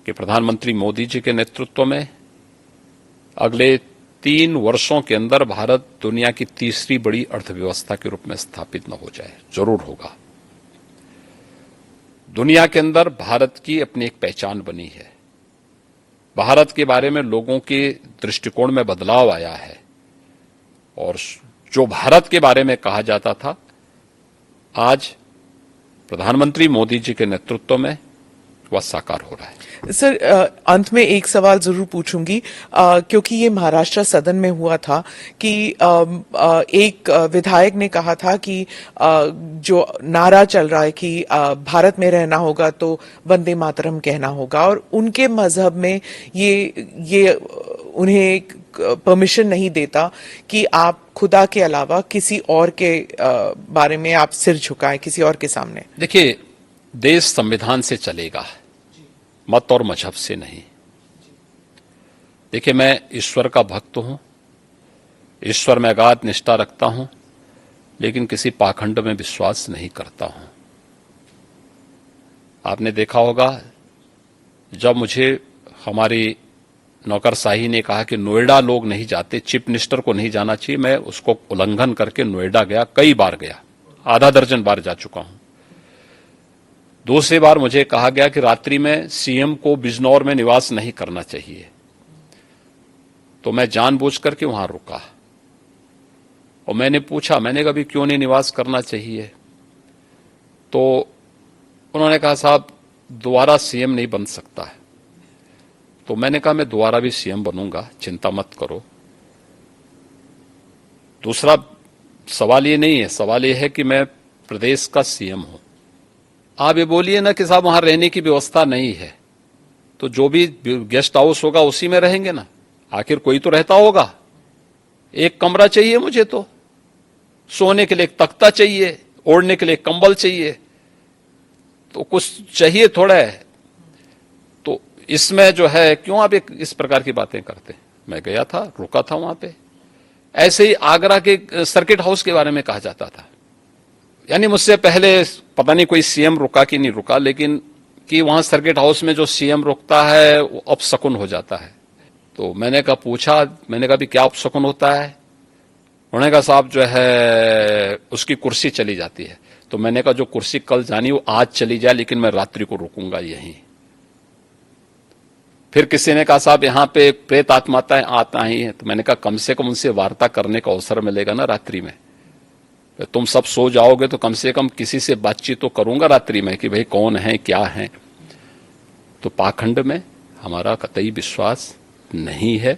कि प्रधानमंत्री मोदी जी के नेतृत्व में अगले 3 वर्षों के अंदर भारत दुनिया की तीसरी बड़ी अर्थव्यवस्था के रूप में स्थापित न हो जाए। जरूर होगा। दुनिया के अंदर भारत की अपनी एक पहचान बनी है। भारत के बारे में लोगों के दृष्टिकोण में बदलाव आया है और जो भारत के बारे में कहा जाता था, आज प्रधानमंत्री मोदी जी के नेतृत्व में वह साकार हो रहा है। सर, अंत में एक सवाल जरूर पूछूंगी, क्योंकि ये महाराष्ट्र सदन में हुआ था कि एक विधायक ने कहा था कि जो नारा चल रहा है कि भारत में रहना होगा तो वंदे मातरम कहना होगा, और उनके मजहब में ये उन्हें परमिशन नहीं देता कि आप खुदा के अलावा किसी और के बारे में आप सिर झुकाएं, किसी और के सामने। देखिए, देश संविधान से चलेगा, मत और मजहब से नहीं। देखिए, मैं ईश्वर का भक्त हूं, ईश्वर में अगाध निष्ठा रखता हूं, लेकिन किसी पाखंड में विश्वास नहीं करता हूं। आपने देखा होगा, जब मुझे हमारी नौकरशाही ने कहा कि नोएडा लोग नहीं जाते, चीफ मिनिस्टर को नहीं जाना चाहिए, मैं उसको उल्लंघन करके नोएडा गया, कई बार गया, आधा दर्जन बार जा चुका हूं। दूसरी बार मुझे कहा गया कि रात्रि में सीएम को बिजनौर में निवास नहीं करना चाहिए, तो मैं जानबूझ करके वहां रुका और मैंने पूछा, मैंने कहा, क्यों नहीं निवास करना चाहिए? तो उन्होंने कहा, साहब दोबारा सीएम नहीं बन सकता है। तो मैंने कहा, मैं दोबारा भी सीएम बनूंगा, चिंता मत करो। दूसरा सवाल ये नहीं है, सवाल ये है कि मैं प्रदेश का सीएम हूं। आप ये बोलिए ना कि साहब वहां रहने की व्यवस्था नहीं है, तो जो भी गेस्ट हाउस होगा उसी में रहेंगे ना, आखिर कोई तो रहता होगा। एक कमरा चाहिए मुझे, तो सोने के लिए एक तख्ता चाहिए, ओढ़ने के लिए एक कंबल चाहिए, तो कुछ चाहिए थोड़ा है। तो इसमें जो है, क्यों आप इस प्रकार की बातें करते? मैं गया था, रुका था वहां पे। ऐसे ही आगरा के सर्किट हाउस के बारे में कहा जाता था, यानी मुझसे पहले पता नहीं कोई सीएम रुका कि नहीं रुका, लेकिन कि वहां सर्किट हाउस में जो सीएम रुकता है वो अपशकुन हो जाता है। तो मैंने कहा, पूछा, मैंने कहा भी क्या अपशकुन होता है? उन्होंने कहा, साहब जो है उसकी कुर्सी चली जाती है। तो मैंने कहा, जो कुर्सी कल जानी वो आज चली जाए, लेकिन मैं रात्रि को रुकूंगा यहीं। फिर किसी ने कहा, साहब यहां पे प्रेत आत्माएं आता ही हैं। तो मैंने कहा, कम से कम उनसे वार्ता करने का अवसर मिलेगा ना रात्रि में। तुम सब सो जाओगे तो कम से कम किसी से बातचीत तो करूंगा रात्रि में कि भाई कौन है, क्या है। तो पाखंड में हमारा कतई विश्वास नहीं है।